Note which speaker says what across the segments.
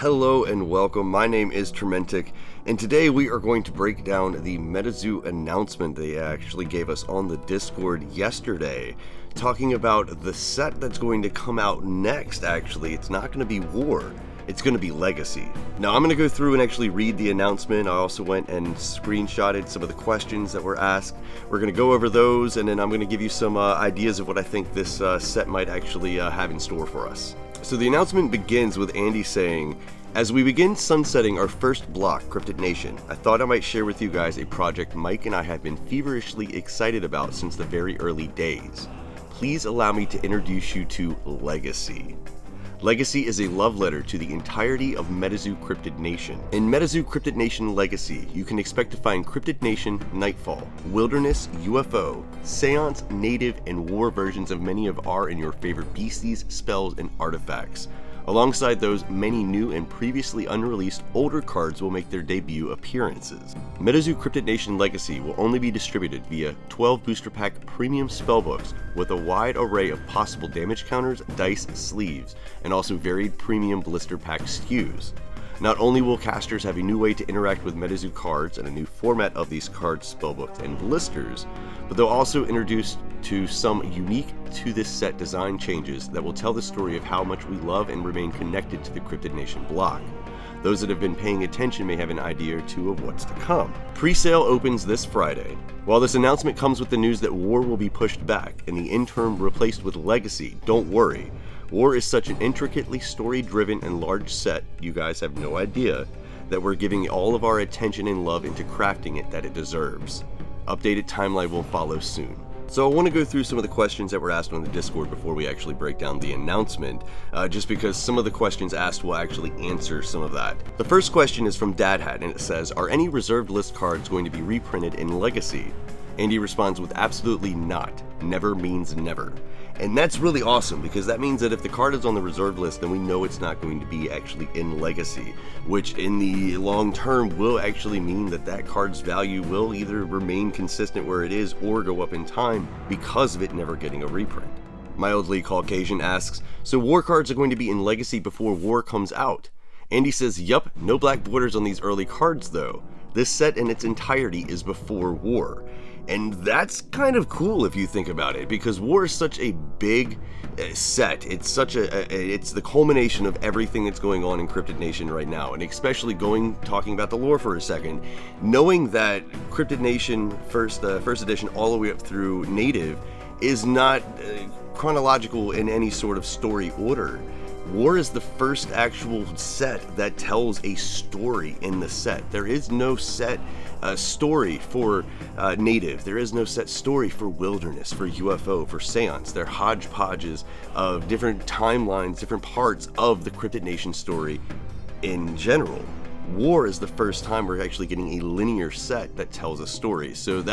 Speaker 1: Hello and welcome, my name is Turmentic, and today we are going to break down the Metazoo announcement they actually gave us on the Discord yesterday, talking about the set that's going to come out next. Actually, it's not going to be War, it's going to be Legacy. Now I'm going to go through and actually read the announcement. I also went and screenshotted some of the questions that were asked. We're going to go over those, and then I'm going to give you some ideas of what I think this set might actually have in store for us. So the announcement begins with Andy saying, "As we begin sunsetting our first block, Cryptid Nation, I thought I might share with you guys a project Mike and I have been feverishly excited about since the very early days. Please allow me to introduce you to Legacy. Legacy is a love letter to the entirety of Metazoo Cryptid Nation. In Metazoo Cryptid Nation Legacy, you can expect to find Cryptid Nation, Nightfall, Wilderness, UFO, Seance, Native, and War versions of many of our and your favorite beasties, spells, and artifacts. Alongside those, many new and previously unreleased older cards will make their debut appearances. Metazoo Cryptid Nation Legacy will only be distributed via 12 booster pack premium spellbooks with a wide array of possible damage counters, dice, sleeves, and also varied premium blister pack SKUs. Not only will casters have a new way to interact with Metazoo cards and a new format of these cards, spellbooks, and blisters, but they'll also introduce to some unique to this set design changes that will tell the story of how much we love and remain connected to the Cryptid Nation block. Those that have been paying attention may have an idea or two of what's to come. Pre-sale opens this Friday. While this announcement comes with the news that War will be pushed back and the interim replaced with Legacy, don't worry. War is such an intricately story-driven and large set, you guys have no idea, that we're giving all of our attention and love into crafting it that it deserves. Updated timeline will follow soon." So I want to go through some of the questions that were asked on the Discord before we actually break down the announcement, just because some of the questions asked will actually answer some of that. The first question is from Dadhat, and it says, "Are any reserved list cards going to be reprinted in Legacy?" Andy responds with absolutely not. Never means never. And that's really awesome, because that means that if the card is on the reserve list, then we know it's not going to be actually in Legacy, which in the long term will actually mean that that card's value will either remain consistent where it is or go up in time because of it never getting a reprint. Mildly Caucasian asks, "So War cards are going to be in Legacy before War comes out?" Andy says, "Yup, no black borders on these early cards though. This set in its entirety is before War." And that's kind of cool if you think about it, because War is such a big set. It's such it's the culmination of everything that's going on in Cryptid Nation right now, and especially talking about the lore for a second, knowing that Cryptid Nation first edition all the way up through Native is not chronological in any sort of story order. War is the first actual set that tells a story in the set. There is no set story for Native. There is no set story for Wilderness, for UFO, for Seance. They're hodgepodges of different timelines, different parts of the Cryptid Nation story in general. War is the first time we're actually getting a linear set that tells a story. So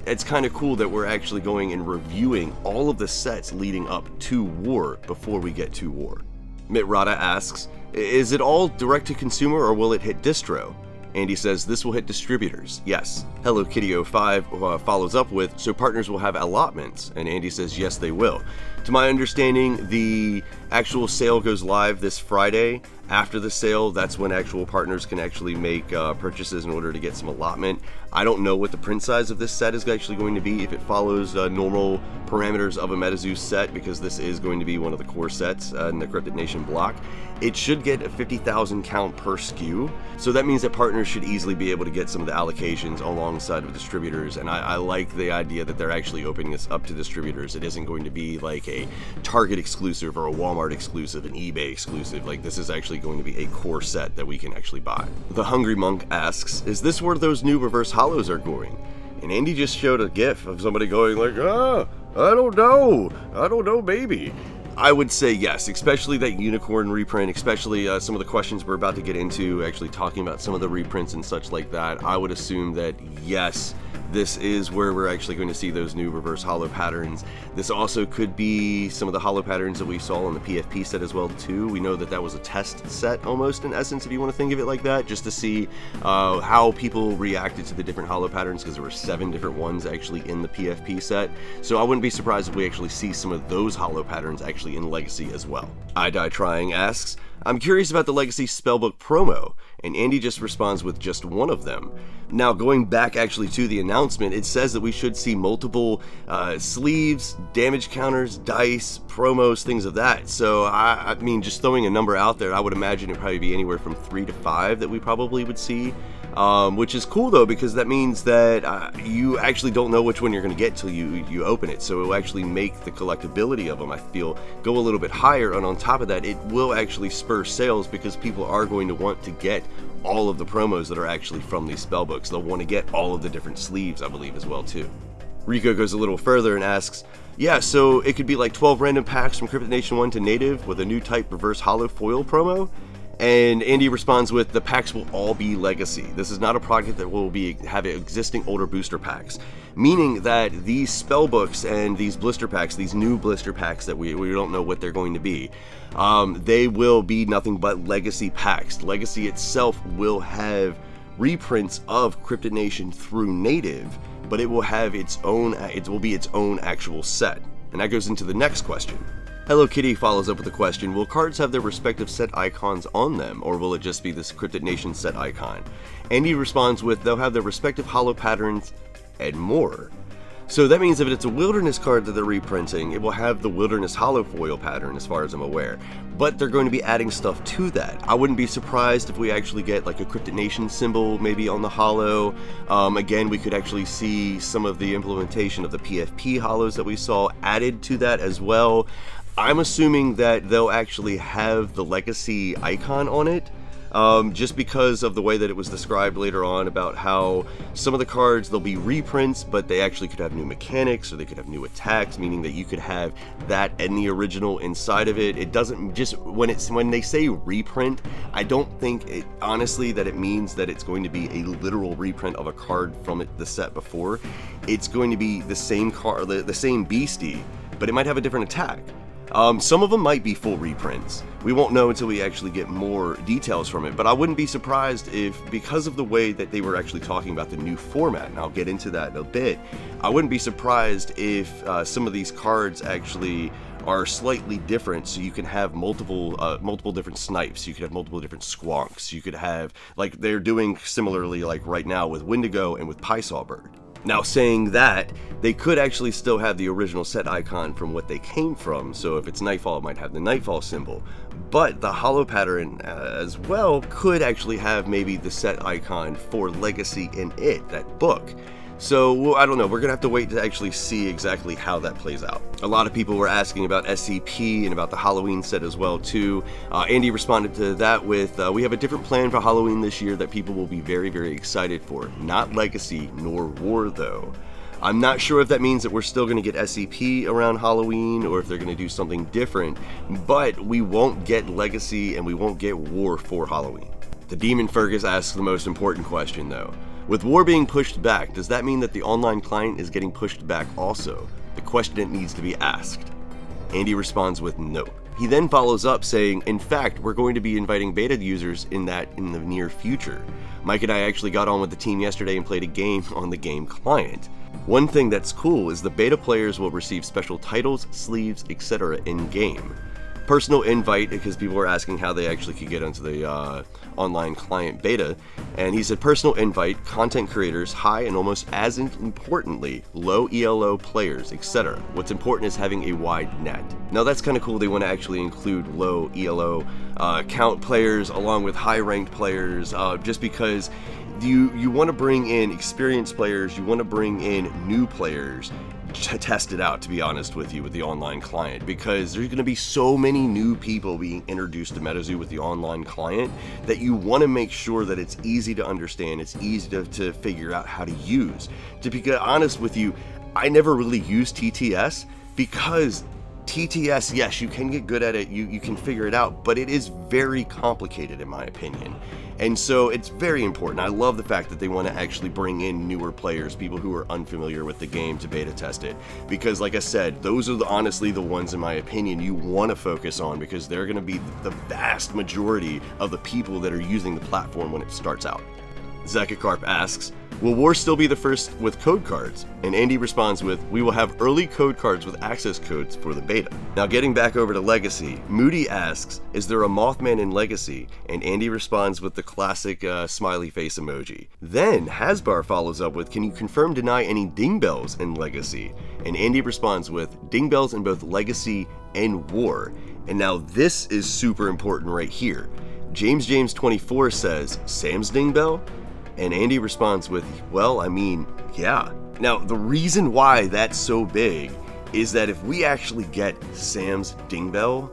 Speaker 1: it's kind of cool that we're actually going and reviewing all of the sets leading up to War before we get to War. Mitrata asks, "Is it all direct to consumer or will it hit distro?" Andy says, "This will hit distributors, yes." Hello Kitty 05 follows up with, "So partners will have allotments?" And Andy says, "Yes, they will." To my understanding, the actual sale goes live this Friday. After the sale, that's when actual partners can actually make purchases in order to get some allotment. I don't know what the print size of this set is actually going to be, if it follows normal parameters of a Metazoo set, because this is going to be one of the core sets in the Cryptid Nation block. It should get a 50,000 count per SKU, so that means that partners should easily be able to get some of the allocations alongside of distributors, and I like the idea that they're actually opening this up to distributors. It isn't going to be like a Target exclusive or a Walmart exclusive, an eBay exclusive. Like, this is actually going to be a core set that we can actually buy. The Hungry Monk asks, "Is this where those new reverse hollows are going?" And Andy just showed a gif of somebody going like, I don't know, maybe. I would say yes, especially that unicorn reprint, especially some of the questions we're about to get into, actually talking about some of the reprints and such like that. I would assume that yes, this is where we're actually going to see those new reverse hollow patterns. This also could be some of the hollow patterns that we saw on the PFP set as well too. We know that that was a test set almost, in essence, if you want to think of it like that, just to see how people reacted to the different hollow patterns, because there were 7 different ones actually in the PFP set. So I wouldn't be surprised if we actually see some of those hollow patterns actually in Legacy as well. I Die Trying asks, I'm curious about the Legacy Spellbook promo, and Andy just responds with just one of them. Now, going back actually to the announcement, it says that we should see multiple sleeves, damage counters, dice, promos, things of that. So, I mean, just throwing a number out there, I would imagine it'd probably be anywhere from 3 to 5 that we probably would see. Which is cool though, because that means that you actually don't know which one you're going to get until you open it. So it will actually make the collectability of them, I feel, go a little bit higher. And on top of that, it will actually spur sales because people are going to want to get all of the promos that are actually from these spellbooks. They'll want to get all of the different sleeves, I believe, as well too. Rico goes a little further and asks, yeah, so it could be like 12 random packs from Cryptid Nation 1 to Native with a new type reverse holo foil promo? And Andy responds with, the packs will all be Legacy. This is not a product that will have existing older booster packs. Meaning that these spellbooks and these blister packs, these new blister packs that we don't know what they're going to be, they will be nothing but Legacy packs. Legacy itself will have reprints of Cryptid Nation through Native, but it will have its own, it will be its own actual set. And that goes into the next question. Hello Kitty follows up with a question, will cards have their respective set icons on them, or will it just be this Cryptid Nation set icon? Andy responds with, they'll have their respective holo patterns and more. So that means if it's a Wilderness card that they're reprinting, it will have the Wilderness holo foil pattern as far as I'm aware. But they're going to be adding stuff to that. I wouldn't be surprised if we actually get like a Cryptid Nation symbol maybe on the holo. Again, we could actually see some of the implementation of the PFP holos that we saw added to that as well. I'm assuming that they'll actually have the Legacy icon on it, just because of the way that it was described later on about how some of the cards, they'll be reprints, but they actually could have new mechanics or they could have new attacks, meaning that you could have that and the original inside of it. It doesn't just, when they say reprint, I don't think honestly that it means that it's going to be a literal reprint of a card from the set before. It's going to be the same card, the same Beastie, but it might have a different attack. Some of them might be full reprints. We won't know until we actually get more details from it, but I wouldn't be surprised if, because of the way that they were actually talking about the new format, and I'll get into that in a bit, I wouldn't be surprised if some of these cards actually are slightly different, so you can have multiple different snipes, you could have multiple different squonks, you could have, like they're doing similarly like right now with Wendigo and with Pisawbird. Now, saying that, they could actually still have the original set icon from what they came from, so if it's Nightfall, it might have the Nightfall symbol. But the holo pattern as well could actually have maybe the set icon for Legacy in it, that book. So, well, I don't know, we're going to have to wait to actually see exactly how that plays out. A lot of people were asking about SCP and about the Halloween set as well too. Andy responded to that with, we have a different plan for Halloween this year that people will be very, very excited for. Not Legacy, nor War though. I'm not sure if that means that we're still going to get SCP around Halloween or if they're going to do something different, but we won't get Legacy and we won't get War for Halloween. The Demon Fergus asks the most important question though. With War being pushed back, does that mean that the online client is getting pushed back also? The question that needs to be asked. Andy responds with no. He then follows up saying, in fact, we're going to be inviting beta users in the near future. Mike and I actually got on with the team yesterday and played a game on the game client. One thing that's cool is the beta players will receive special titles, sleeves, etc. in game. Personal invite, because people were asking how they actually could get onto the online client beta, and he said personal invite, content creators, high and almost as importantly, low ELO players, etc. What's important is having a wide net. Now that's kind of cool, they want to actually include low ELO count players along with high ranked players, just because you want to bring in experienced players, you want to bring in new players to test it out, to be honest with you, with the online client, because there's going to be so many new people being introduced to Metazoo with the online client that you want to make sure that it's easy to understand, it's easy to figure out how to use. To be honest with you, I never really used TTS because TTS, yes, you can get good at it, you can figure it out, but it is very complicated in my opinion. And so it's very important. I love the fact that they want to actually bring in newer players, people who are unfamiliar with the game, to beta test it. Because like I said, those are honestly the ones, in my opinion, you want to focus on, because they're going to be the vast majority of the people that are using the platform when it starts out. Zekakarp asks, will War still be the first with code cards? And Andy responds with, we will have early code cards with access codes for the beta. Now getting back over to Legacy, Moody asks, is there a Mothman in Legacy? And Andy responds with the classic smiley face emoji. Then Hasbar follows up with, can you confirm deny any dingbells in Legacy? And Andy responds with, dingbells in both Legacy and War. And now this is super important right here. James24 says, Sam's dingbell? And Andy responds with, well, I mean, yeah. Now, the reason why that's so big is that if we actually get Sam's dingbell,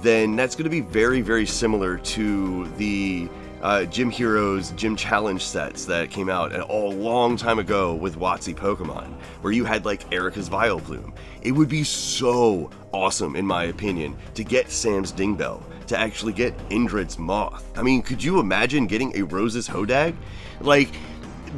Speaker 1: then that's going to be very, very similar to the Gym Heroes Gym Challenge sets that came out a long time ago with WotC Pokemon, where you had like Erica's Vileplume. It would be so awesome, in my opinion, to get Sam's dingbell, to actually get Indrid's Moth. I mean, could you imagine getting a Rose's Hodag? Like,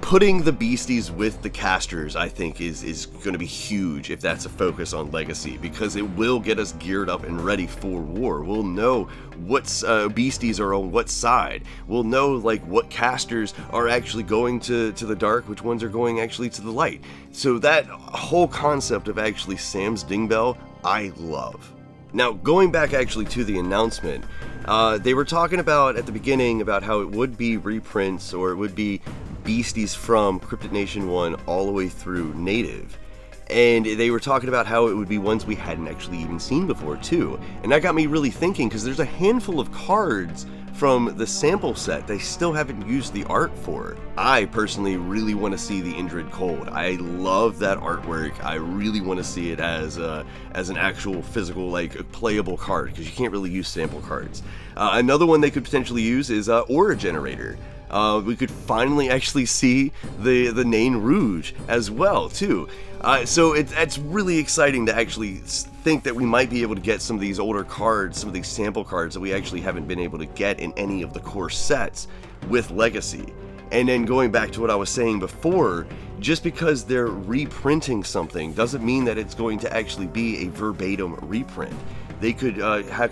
Speaker 1: putting the Beasties with the casters, I think, is going to be huge if that's a focus on Legacy, because it will get us geared up and ready for War. We'll know what Beasties are on what side. We'll know, like, what casters are actually going to the dark, which ones are going actually to the light. So that whole concept of actually Sam's dingbell, I love. Now, going back actually to the announcement, they were talking about at the beginning about how it would be reprints, or it would be Beasties from Cryptid Nation 1 all the way through Native. And they were talking about how it would be ones we hadn't actually even seen before too. And that got me really thinking, because there's a handful of cards from the sample set they still haven't used the art for. I personally really want to see the Indrid Cold. I love that artwork. I really want to see it as an actual physical, like, playable card, because you can't really use sample cards. Another one they could potentially use is Aura Generator. We could finally actually see the Nain Rouge as well too. So it's really exciting to actually think that we might be able to get some of these older cards, some of these sample cards that we actually haven't been able to get in any of the core sets with Legacy. And then going back to what I was saying before, just because they're reprinting something doesn't mean that it's going to actually be a verbatim reprint. They could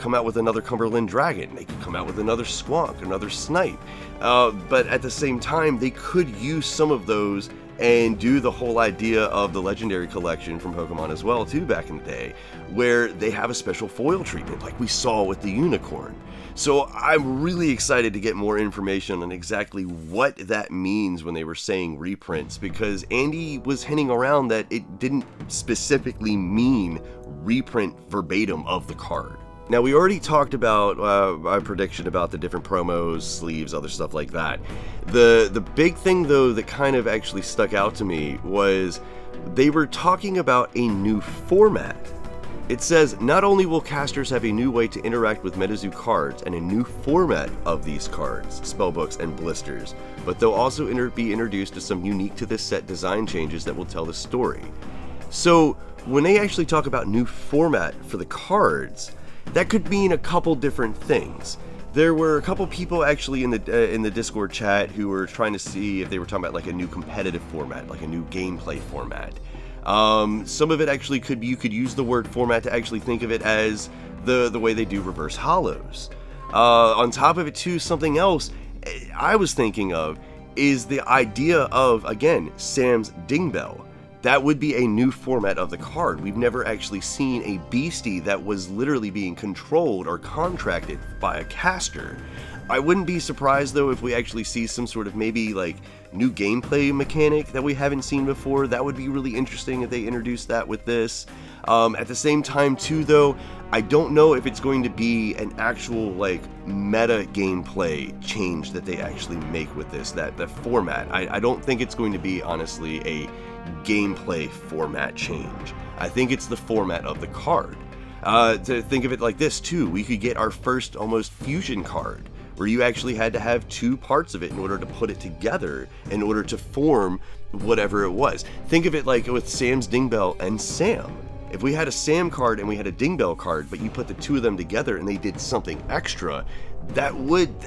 Speaker 1: come out with another Cumberland Dragon, they could come out with another Squonk, another Snipe, but at the same time they could use some of those and do the whole idea of the Legendary Collection from Pokemon as well too back in the day, where they have a special foil treatment like we saw with the Unicorn. So I'm really excited to get more information on exactly what that means when they were saying reprints, because Andy was hinting around that it didn't specifically mean reprint verbatim of the card. Now, we already talked about my prediction about the different promos, sleeves, other stuff like that. The big thing, though, that kind of actually stuck out to me was they were talking about a new format. It says, not only will casters have a new way to interact with Metazoo cards and a new format of these cards, spellbooks, and blisters, but they'll also be introduced to some unique to this set design changes that will tell the story. So, when they actually talk about new format for the cards, that could mean a couple different things. There were a couple people actually in the Discord chat who were trying to see if they were talking about like a new competitive format, like a new gameplay format. Some of it actually you could use the word format to actually think of it as the way they do reverse hollows. On top of it too, something else I was thinking of is the idea of, again, Sam's Dingbell. That would be a new format of the card. We've never actually seen a Beastie that was literally being controlled or contracted by a caster. I wouldn't be surprised though if we actually see some sort of maybe like new gameplay mechanic that we haven't seen before. That would be really interesting if they introduced that with this. At the same time too though, I don't know if it's going to be an actual like meta gameplay change that they actually make with this, that format. I don't think it's going to be honestly a gameplay format change. I think it's the format of the card. To think of it like this too, we could get our first almost fusion card where you actually had to have two parts of it in order to put it together in order to form whatever it was. Think of it like with Sam's Dingbell and Sam. If we had a Sam card and we had a Dingbell card, but you put the two of them together and they did something extra, that would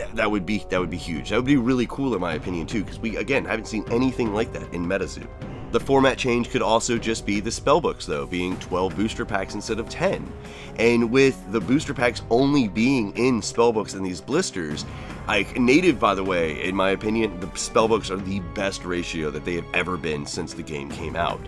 Speaker 1: be huge. That would be really cool in my opinion too, because we again haven't seen anything like that in Metazoo. The format change could also just be the spellbooks though, being 12 booster packs instead of 10. And with the booster packs only being in spellbooks and these blisters, Native, by the way, in my opinion, the spellbooks are the best ratio that they have ever been since the game came out.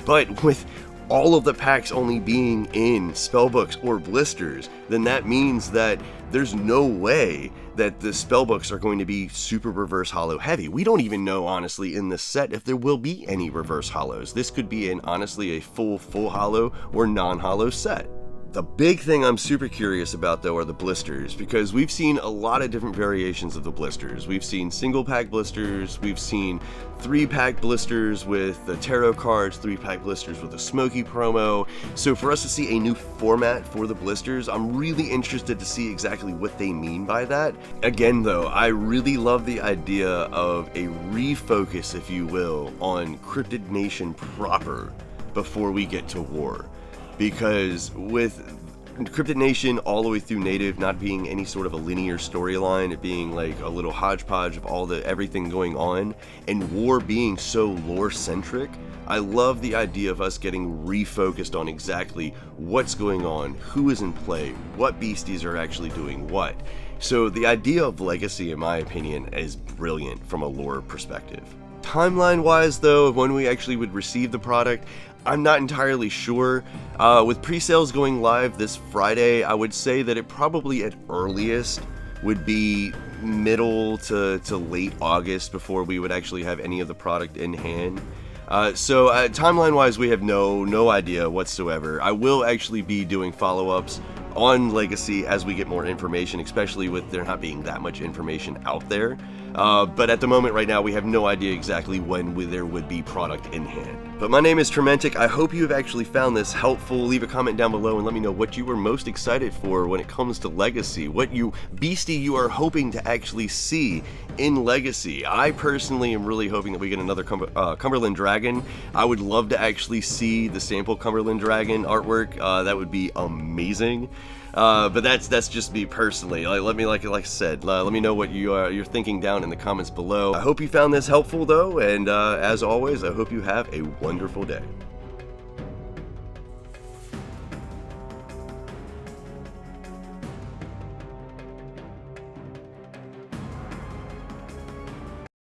Speaker 1: But with all of the packs only being in spellbooks or blisters, then that means that there's no way that the spellbooks are going to be super reverse holo heavy. We don't even know, honestly, in this set if there will be any reverse holos. This could be honestly a full holo or non-holo set. The big thing I'm super curious about, though, are the blisters, because we've seen a lot of different variations of the blisters. We've seen single pack blisters, we've seen 3-pack blisters with the tarot cards, 3-pack blisters with a smoky promo. So for us to see a new format for the blisters, I'm really interested to see exactly what they mean by that. Again, though, I really love the idea of a refocus, if you will, on Cryptid Nation proper before we get to war. Because with Cryptid Nation all the way through Native not being any sort of a linear storyline, it being like a little hodgepodge of everything going on, and war being so lore-centric, I love the idea of us getting refocused on exactly what's going on, who is in play, what beasties are actually doing what. So the idea of Legacy, in my opinion, is brilliant from a lore perspective. Timeline-wise, though, of when we actually would receive the product, I'm not entirely sure. With pre-sales going live this Friday, I would say that it probably at earliest would be middle to late August before we would actually have any of the product in hand. So timeline-wise, we have no idea whatsoever. I will actually be doing follow-ups on Legacy as we get more information, especially with there not being that much information out there. But at the moment right now, we have no idea exactly when there would be product in hand. But my name is Turmentic. I hope you have actually found this helpful. Leave a comment down below and let me know what you were most excited for when it comes to Legacy. What beastie you are hoping to actually see in Legacy. I personally am really hoping that we get another Cumberland Dragon. I would love to actually see the sample Cumberland Dragon artwork. That would be amazing. But that's just me personally. Like I said, let me know what you're thinking down in the comments below. I hope you found this helpful, though, and as always, I hope you have a wonderful day.